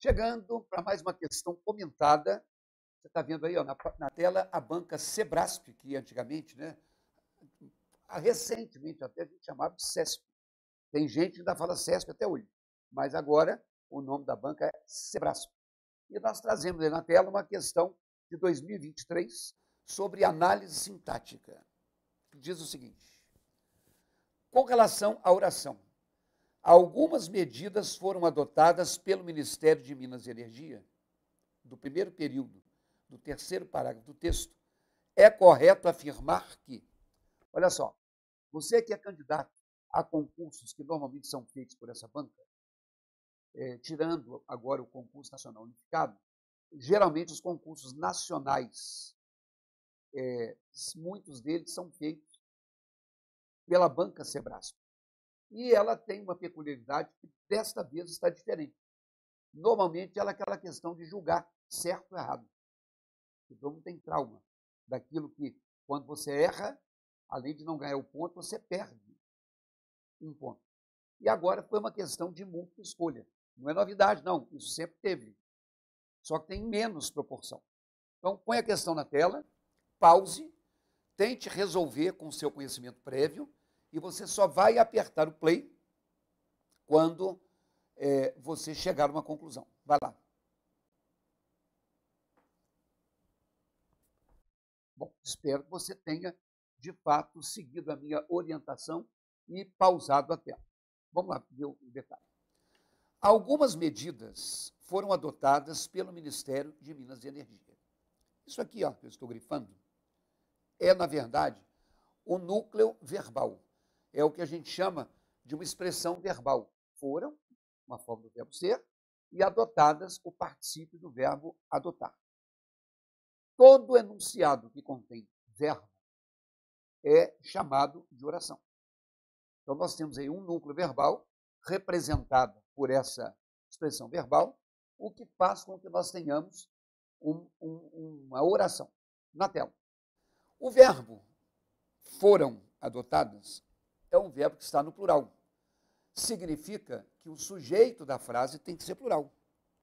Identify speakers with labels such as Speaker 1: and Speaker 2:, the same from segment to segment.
Speaker 1: Chegando para mais uma questão comentada. Você está vendo aí ó, na tela a banca Sebrasp, que antigamente, né, recentemente até a gente chamava de CESP. Tem gente que ainda fala CESP até hoje, mas agora o nome da banca é Sebrasp. E nós trazemos aí na tela uma questão de 2023 sobre análise sintática. Diz o seguinte: com relação à oração, algumas medidas foram adotadas pelo Ministério de Minas e Energia, do primeiro período, do terceiro parágrafo do texto. É correto afirmar que, olha só, você que é candidato a concursos que normalmente são feitos por essa banca, tirando agora o concurso nacional unificado, geralmente os concursos nacionais, muitos deles são feitos pela banca Sebrasp. E ela tem uma peculiaridade que desta vez está diferente. Normalmente ela é aquela questão de julgar certo ou errado. Então não tem trauma daquilo que, quando você erra, além de não ganhar o ponto, você perde um ponto. E agora foi uma questão de múltipla escolha. Não é novidade, não. Isso sempre teve. Só que tem menos proporção. Então, põe a questão na tela, pause, tente resolver com o seu conhecimento prévio e você só vai apertar o play quando você chegar a uma conclusão. Vai lá. Bom, espero que você tenha, de fato, seguido a minha orientação e pausado a tela. Vamos lá ver o detalhe. Algumas medidas foram adotadas pelo Ministério de Minas e Energia. Isso aqui, ó, que eu estou grifando, é, na verdade, o núcleo verbal. É o que a gente chama de uma expressão verbal. Foram, uma forma do verbo ser, e adotadas o particípio do verbo adotar. Todo enunciado que contém verbo é chamado de oração. Então, nós temos aí um núcleo verbal representado por essa expressão verbal, o que faz com que nós tenhamos uma oração na tela. O verbo foram adotadas é um verbo que está no plural. Significa que o sujeito da frase tem que ser plural.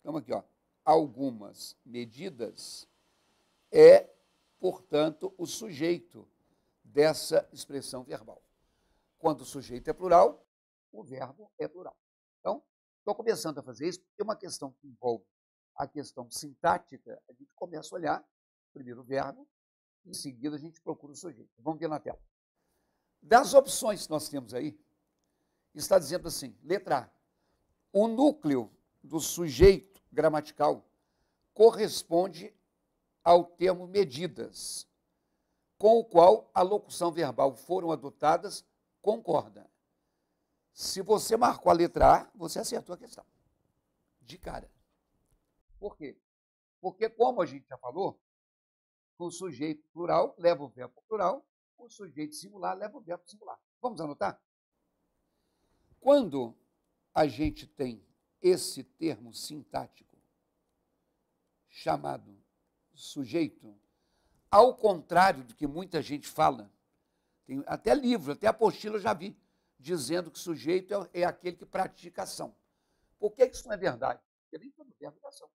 Speaker 1: Então, aqui, ó, algumas medidas é, portanto, o sujeito dessa expressão verbal. Quando o sujeito é plural, o verbo é plural. Então, estou começando a fazer isso porque é uma questão que envolve a questão sintática. A gente começa a olhar primeiro o verbo, em seguida a gente procura o sujeito. Vamos ver na tela. Das opções que nós temos aí, está dizendo assim, letra A, o núcleo do sujeito gramatical corresponde ao termo medidas, com o qual a locução verbal foram adotadas, concorda. Se você marcou a letra A, você acertou a questão. De cara. Por quê? Porque, como a gente já falou, o sujeito plural leva o verbo plural, o sujeito singular leva o verbo singular. Vamos anotar? Quando a gente tem esse termo sintático chamado sujeito, ao contrário do que muita gente fala, tem até livro, até apostila eu já vi, dizendo que sujeito é aquele que pratica ação. Por que isso não é verdade? Porque nem todo verbo é ação.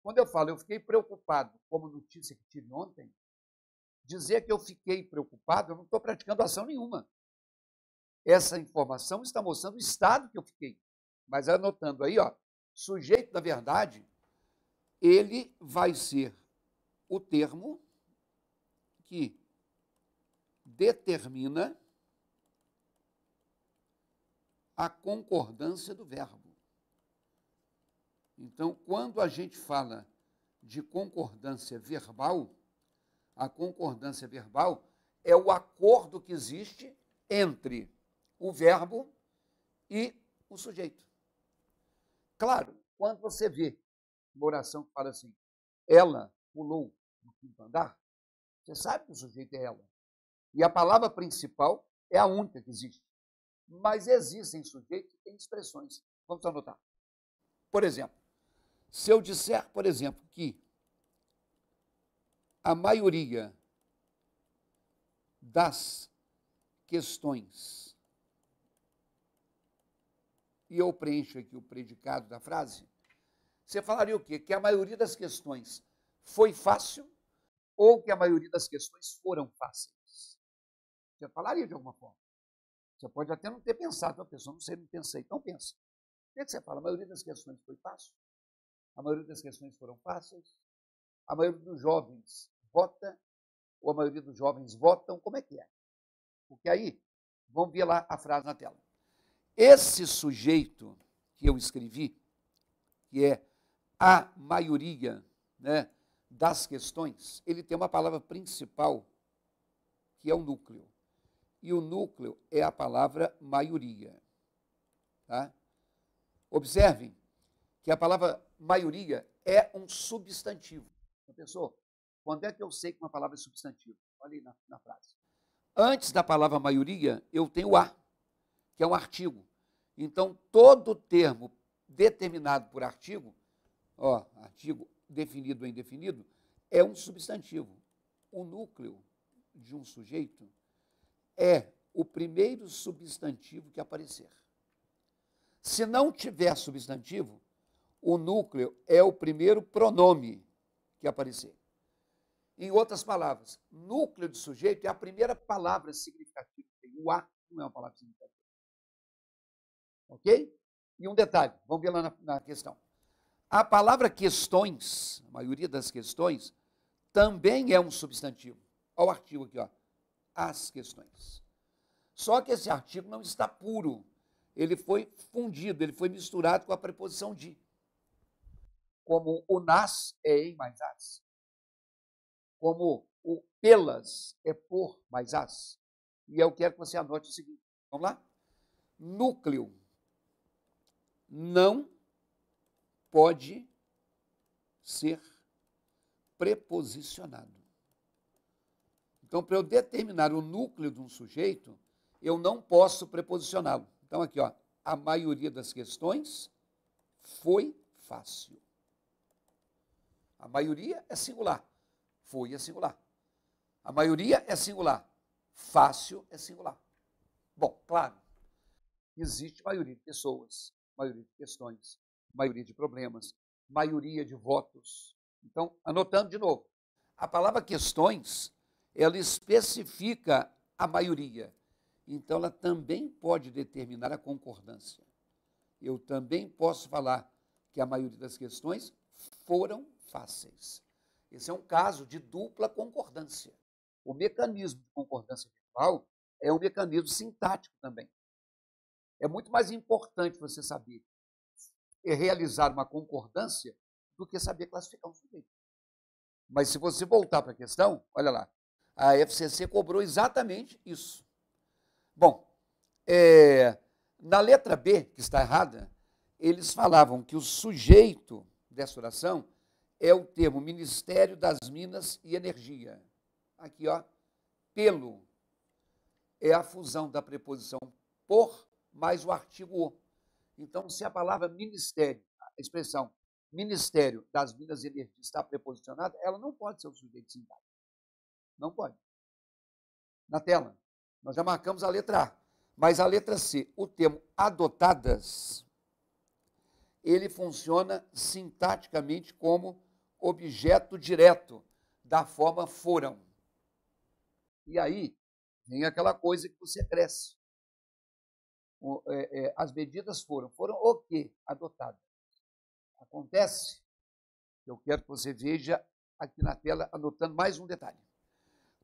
Speaker 1: Quando eu falo, eu fiquei preocupado, como notícia que tive ontem, dizer que eu fiquei preocupado, eu não estou praticando ação nenhuma. Essa informação está mostrando o estado que eu fiquei. Mas anotando aí, ó, sujeito, na verdade, ele vai ser o termo que determina a concordância do verbo. Então, quando a gente fala de concordância verbal, a concordância verbal é o acordo que existe entre o verbo e o sujeito. Claro, quando você vê uma oração que fala assim, ela pulou no quinto andar, você sabe que o sujeito é ela. E a palavra principal é a única que existe. Mas existem sujeitos que têm expressões. Vamos anotar. Por exemplo, se eu disser, por exemplo, que a maioria das questões, e eu preencho aqui o predicado da frase, você falaria o quê? Que a maioria das questões foi fácil ou que a maioria das questões foram fáceis? Você falaria de alguma forma. Você pode até não ter pensado, a pessoa não sei, não pensei, então pensa. O que você fala? A maioria das questões foi fácil? A maioria das questões foram fáceis? A maioria dos jovens vota? Ou a maioria dos jovens votam? Como é que é? Porque aí, vamos ver lá a frase na tela. Esse sujeito que eu escrevi, que é a maioria, né, das questões, ele tem uma palavra principal, que é o núcleo. E o núcleo é a palavra maioria. Tá? Observem que a palavra maioria é um substantivo. Já pensou? Quando é que eu sei que uma palavra é substantivo? Olha aí na frase. Antes da palavra maioria, eu tenho a, que é um artigo. Então, todo termo determinado por artigo, artigo definido ou indefinido, é um substantivo. O núcleo de um sujeito é o primeiro substantivo que aparecer. Se não tiver substantivo, o núcleo é o primeiro pronome que aparecer. Em outras palavras, núcleo de sujeito é a primeira palavra significativa. O a não é uma palavra significativa. Ok? E um detalhe, vamos ver lá na questão. A palavra questões, a maioria das questões, também é um substantivo. Olha o artigo aqui, ó. As questões. Só que esse artigo não está puro. Ele foi fundido, ele foi misturado com a preposição de. Como o nas é em mais as. Como o pelas é por mais as. E eu quero que você anote o seguinte. Vamos lá? Núcleo não pode ser preposicionado. Então, para eu determinar o núcleo de um sujeito, eu não posso preposicioná-lo. Então, aqui, ó, a maioria das questões foi fácil. A maioria é singular. Foi é singular. A maioria é singular. Fácil é singular. Bom, claro, existe maioria de pessoas, maioria de questões, maioria de problemas, maioria de votos. Então, anotando de novo, a palavra questões, ela especifica a maioria. Então, ela também pode determinar a concordância. Eu também posso falar que a maioria das questões foram fáceis. Esse é um caso de dupla concordância. O mecanismo de concordância verbal é um mecanismo sintático também. É muito mais importante você saber realizar uma concordância do que saber classificar um sujeito. Mas se você voltar para a questão, olha lá, a FCC cobrou exatamente isso. Bom, na letra B, que está errada, eles falavam que o sujeito dessa oração é o termo Ministério das Minas e Energia. Aqui, ó, pelo é a fusão da preposição por mais o artigo o. Então, se a palavra ministério, a expressão Ministério das Minas e Energia está preposicionada, ela não pode ser o sujeito sintático. Não pode. Na tela, nós já marcamos a letra A. Mas a letra C, o termo adotadas, ele funciona sintaticamente como objeto direto da forma foram. E aí vem aquela coisa que você cresce. As medidas foram o quê? Adotadas. Acontece, eu quero que você veja aqui na tela, anotando mais um detalhe.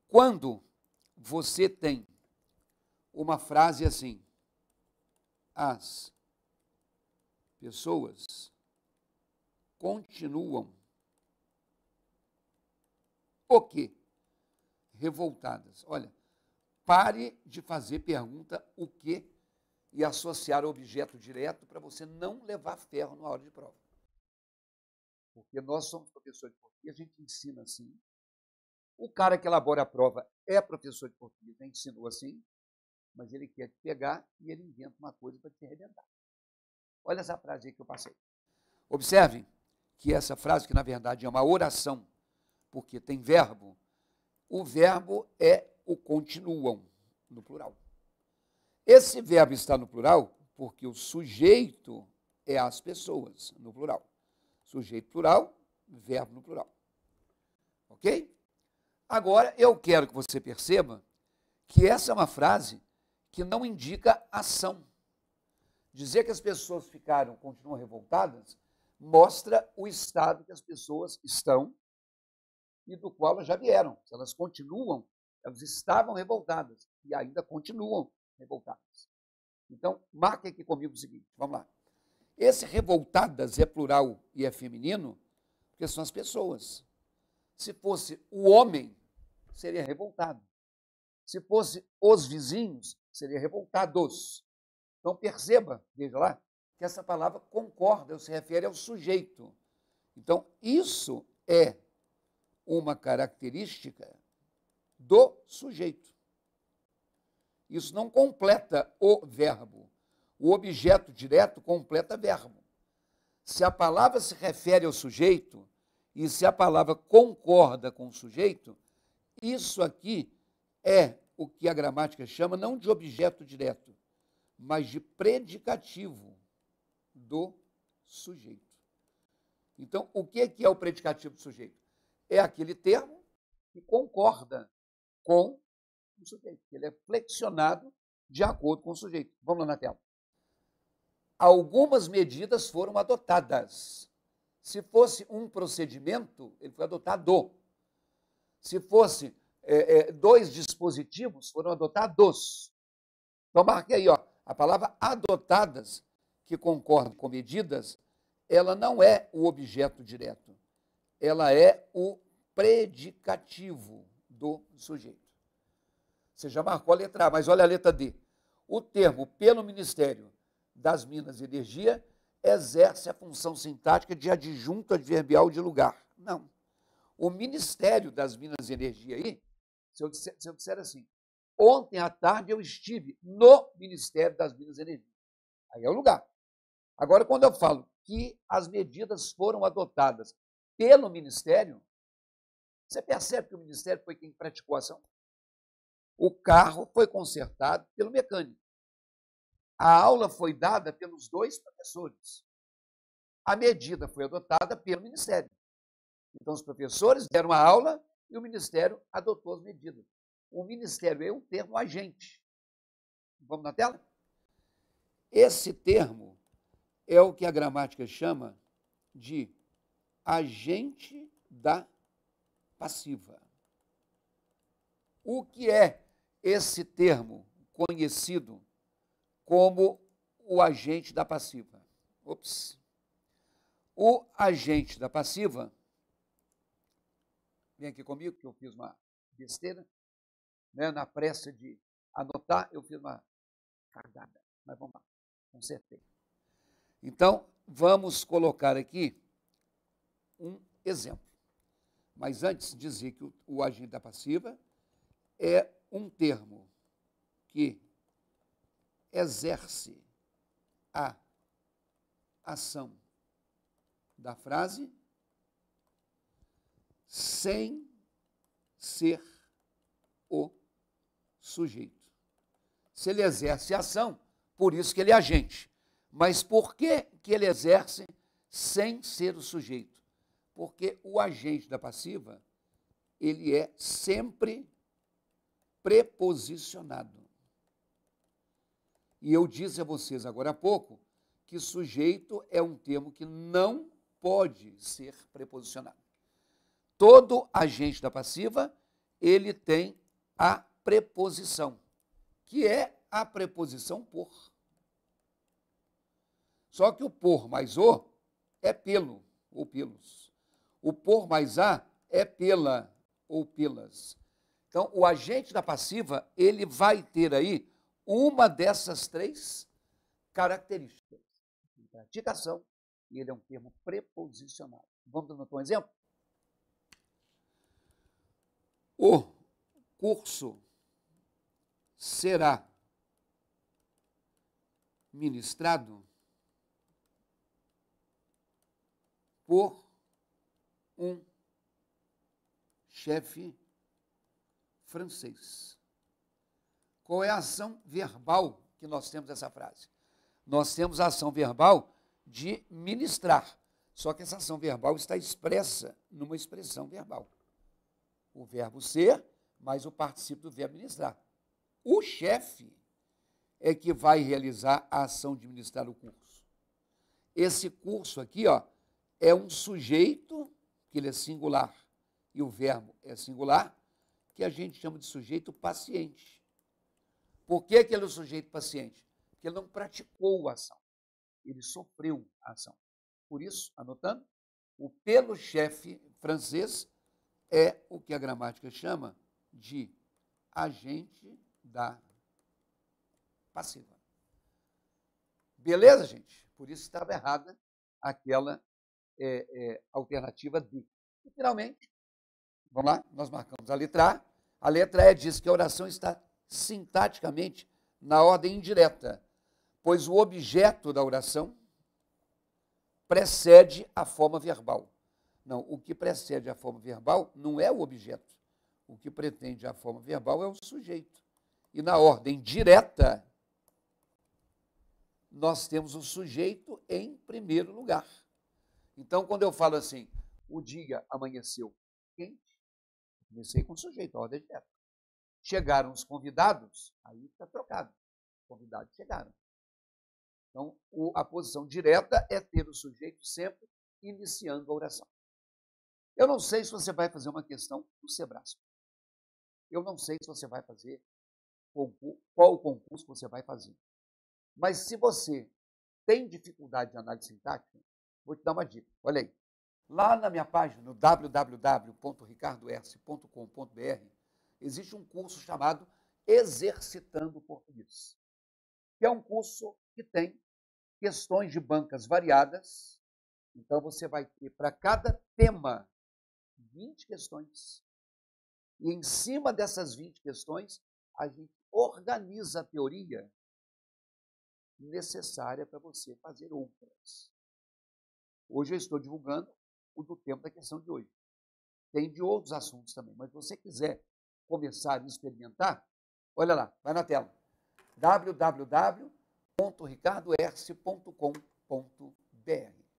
Speaker 1: Quando você tem uma frase assim, as pessoas continuam o quê? Revoltadas. Olha, pare de fazer pergunta o quê e associar o objeto direto para você não levar ferro na hora de prova. Porque nós somos professores de português, a gente ensina assim. O cara que elabora a prova é professor de português, ensinou assim, mas ele quer te pegar e ele inventa uma coisa para te arrebentar. Olha essa frase aí que eu passei. Observem que essa frase, que na verdade é uma oração, porque tem verbo, o verbo é o continuam, no plural. Esse verbo está no plural porque o sujeito é as pessoas, no plural. Sujeito plural, verbo no plural. Ok? Agora, eu quero que você perceba que essa é uma frase que não indica ação. Dizer que as pessoas continuam revoltadas, mostra o estado que as pessoas estão e do qual elas já vieram. Se elas continuam, elas estavam revoltadas e ainda continuam revoltadas. Então, marque aqui comigo o seguinte, vamos lá. Esse revoltadas é plural e é feminino, porque são as pessoas. Se fosse o homem, seria revoltado. Se fosse os vizinhos, seria revoltados. Então, perceba, veja lá, que essa palavra concorda, se refere ao sujeito. Então, isso é uma característica do sujeito. Isso não completa o verbo. O objeto direto completa verbo. Se a palavra se refere ao sujeito e se a palavra concorda com o sujeito, isso aqui é o que a gramática chama não de objeto direto, mas de predicativo do sujeito. Então, o que é o predicativo do sujeito? É aquele termo que concorda com o sujeito. Ele é flexionado de acordo com o sujeito. Vamos lá na tela. Algumas medidas foram adotadas. Se fosse um procedimento, ele foi adotado. Se fosse dois dispositivos, foram adotados. Então, marque aí, ó, a palavra adotadas, que concorda com medidas, ela não é o objeto direto. Ela é o predicativo do sujeito. Você já marcou a letra A, mas olha a letra D. O termo pelo Ministério das Minas e Energia exerce a função sintática de adjunto adverbial de lugar. Não. O Ministério das Minas e Energia aí, se eu disser assim, ontem à tarde eu estive no Ministério das Minas e Energia. Aí é o lugar. Agora, quando eu falo que as medidas foram adotadas pelo Ministério, você percebe que o Ministério foi quem praticou a ação? O carro foi consertado pelo mecânico. A aula foi dada pelos dois professores. A medida foi adotada pelo Ministério. Então, os professores deram a aula e o Ministério adotou as medidas. O Ministério é um termo agente. Vamos na tela? Esse termo é o que a gramática chama de agente da passiva. O que é esse termo conhecido como o agente da passiva? O agente da passiva, vem aqui comigo, que eu fiz uma besteira, né? Na pressa de anotar, eu fiz uma cagada, mas vamos lá, consertei. Então, vamos colocar aqui um exemplo. Mas antes, dizer que o agente da passiva é um termo que exerce a ação da frase sem ser o sujeito. Se ele exerce a ação, por isso que ele é agente. Mas por que ele exerce sem ser o sujeito? Porque o agente da passiva, ele é sempre preposicionado. E eu disse a vocês agora há pouco que sujeito é um termo que não pode ser preposicionado. Todo agente da passiva, ele tem a preposição, que é a preposição por. Só que o por mais o é pelo ou pelos. O por mais a é pela ou pelas. Então, o agente da passiva, ele vai ter aí uma dessas três características. Praticação, e ele é um termo preposicionado. Vamos dar um exemplo? O curso será ministrado por um chefe francês. Qual é a ação verbal que nós temos nessa frase? Nós temos a ação verbal de ministrar. Só que essa ação verbal está expressa numa expressão verbal. O verbo ser, mais o particípio do verbo ministrar. O chefe é que vai realizar a ação de ministrar o curso. Esse curso aqui, ó, é um sujeito, que ele é singular, e o verbo é singular, que a gente chama de sujeito paciente. Por que ele é o sujeito paciente? Porque ele não praticou a ação, ele sofreu a ação. Por isso, anotando, o pelo chefe francês é o que a gramática chama de agente da passiva. Beleza, gente? Por isso estava errada aquela alternativa D. E, finalmente, vamos lá, nós marcamos a letra A. A letra E diz que a oração está sintaticamente na ordem indireta, pois o objeto da oração precede a forma verbal. Não, o que precede a forma verbal não é o objeto. O que pretende a forma verbal é o sujeito. E na ordem direta, nós temos o sujeito em primeiro lugar. Então, quando eu falo assim, o dia amanheceu quente, comecei com o sujeito, a ordem direta. Chegaram os convidados, aí está trocado. Os convidados chegaram. Então, a posição direta é ter o sujeito sempre iniciando a oração. Eu não sei se você vai fazer uma questão do Sebrasp. Eu não sei se você vai fazer, qual o concurso você vai fazer. Mas se você tem dificuldade de análise sintática, vou te dar uma dica. Olha aí. Lá na minha página, no www.ricardoerce.com.br, existe um curso chamado Exercitando o Português, que é um curso que tem questões de bancas variadas. Então, você vai ter para cada tema 20 questões. E em cima dessas 20 questões, a gente organiza a teoria necessária para você fazer outras. Hoje eu estou divulgando o do tempo da questão de hoje. Tem de outros assuntos também, mas se você quiser começar a experimentar, olha lá, vai na tela, www.ricardoerce.com.br.